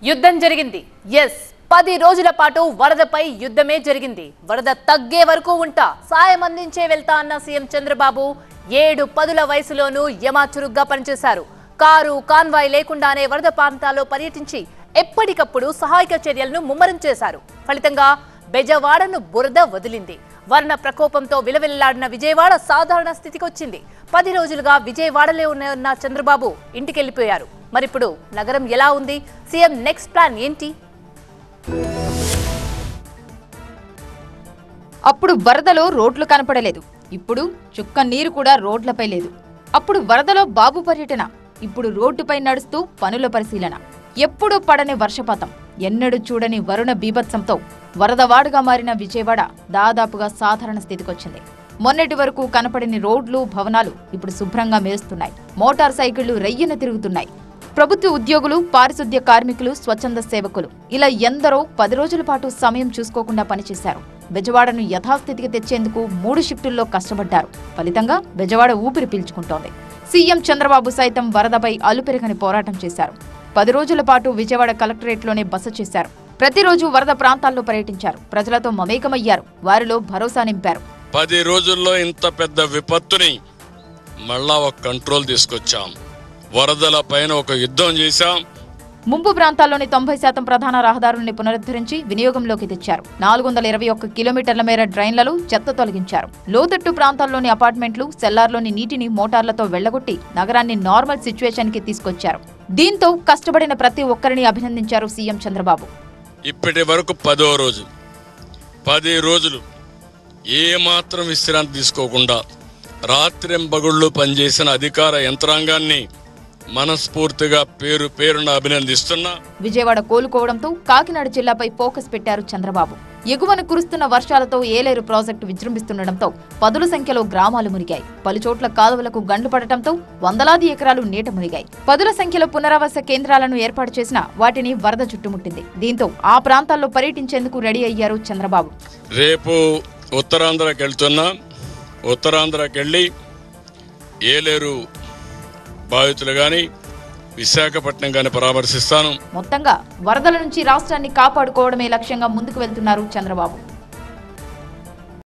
యుద్ధం జరిగింది. ఎస్, 10 రోజుల పాటు వరదపై యుద్ధమే జరిగింది. వరద తగ్గే వరకు ఉంటా, సాయం అందించే వెళ్తా అన్న సీఎం చంద్రబాబు 7 వయసులోనూ యమాచురుగ్గా పనిచేశారు. కారు కాన్వాయ్ లేకుండానే వరద ప్రాంతాల్లో పర్యటించి ఎప్పటికప్పుడు సహాయక చర్యలను ముమ్మరం చేశారు. ఫలితంగా బెజవాడను బురద వదిలింది. వర్ణ ప్రకోపంతో విలవిల్లాడిన విజయవాడ సాధారణ స్థితికి వచ్చింది. 10 రోజులుగా విజయవాడలో ఉన్న చంద్రబాబు ఇంటికెళ్లిపోయారు. మరిప్పుడు నగరం ఎలా ఉంది? సీఎం నెక్స్ట్ ప్లాన్ ఏంటి? అప్పుడు వరదలో రోడ్లు కనపడలేదు. ఇప్పుడు చుక్క నీరు కూడా రోడ్లపై లేదు. అప్పుడు వరదలో బాబు పర్యటన, ఇప్పుడు రోడ్డుపై నడుస్తూ పనుల పరిశీలన. ఎప్పుడూ పడని వర్షపాతం, ఎన్నడూ చూడని వరుణ బీభత్సంతో వరదవాడుగా మారిన విజయవాడ దాదాపుగా సాధారణ స్థితికొచ్చింది. మొన్నటి వరకు కనపడని రోడ్లు, భవనాలు ఇప్పుడు శుభ్రంగా మెరుస్తున్నాయి. మోటార్ సైకిళ్లు రెయ్యన తిరుగుతున్నాయి. ప్రభుత్వ ఉద్యోగులు, పారిశుద్ధ్య కార్మికులు, స్వచ్ఛంద సేవకులు ఇలా ఎందరో 10 రోజుల పాటు సమయం చూసుకోకుండా పనిచేశారు. బెజవాడను యథాస్థితికి తెచ్చేందుకు 3 షిఫ్టుల్లో కష్టపడ్డారు. ఫలితంగా బెజవాడ ఊపిరి పీల్చుకుంటోంది. సీఎం చంద్రబాబు సైతం వరదపై అలుపెరగని పోరాటం చేశారు. 10 రోజుల పాటు విజయవాడ కలెక్టరేట్లోనే బస చేశారు. ప్రతిరోజు వరద ప్రాంతాల్లో పర్యటించారు. ప్రజలతో మమేకమయ్యారు. వారిలో భరోసా నింపారు. 10 రోజుల్లో ఇంత పెద్ద విపత్తుని మళ్ళా ఒక కంట్రోల్ తీసుకొచ్చాం. వరదల పైన ఒక యుద్ధం చేశాం. ముంపు ప్రాంతాల్లోని 90% ప్రధాన రహదారుల్ని పునరుద్ధరించి వినియోగంలోకి తెచ్చారు. 421 కిలోమీటర్ల మేర డ్రైన్లలో చెత్త తొలగించారు. లోతట్టు ప్రాంతాల్లోని అపార్ట్మెంట్లు, సెల్లార్లోని నీటిని మోటార్లతో వెళ్లగొట్టి నగరాన్ని నార్మల్ సిచ్యువేషన్ కి తీసుకొచ్చారు. దీంతో కష్టపడిన ప్రతి ఒక్కరిని అభినందించారు సీఎం చంద్రబాబు. ఇప్పటి వరకు 10వ రోజు, 10 రోజులు ఏమాత్రం విశ్రాంతి తీసుకోకుండా రాత్రింబగుళ్ళు పనిచేసిన అధికార యంత్రాంగాన్ని మనస్ఫూర్తిగా పేరున అభినందిస్తున్నా. విజయవాడ కోలుకోవడంతో కాకినాడ జిల్లాపై ఫోకస్ పెట్టారు చంద్రబాబు. ఎగువన కురుస్తున్న వర్షాలతో ఏలేరు ప్రాజెక్టు విజృంభిస్తుండటంతో పదుల సంఖ్యలో గ్రామాలు మునిగాయి. పలుచోట్ల కాలువలకు గండ్లు పడటంతో వందలాది ఎకరాలు నీట మునిగాయి. పదుల సంఖ్యలో పునరావాస కేంద్రాలను ఏర్పాటు చేసిన వాటిని వరద చుట్టుముట్టింది. దీంతో ఆ ప్రాంతాల్లో పర్యటించేందుకు రెడీ అయ్యారు చంద్రబాబు. రేపు ఉత్తరాంధ్రకి వెళ్తున్నా. ఉత్తరాంధ్రకి వెళ్లి ఏలేరు బాధితులు గాని, విశాఖపట్నం గాని పరామర్శిస్తాను. మొత్తంగా వరదల నుంచి రాష్ట్రాన్ని కాపాడుకోవడమే లక్ష్యంగా ముందుకు వెళ్తున్నారు చంద్రబాబు.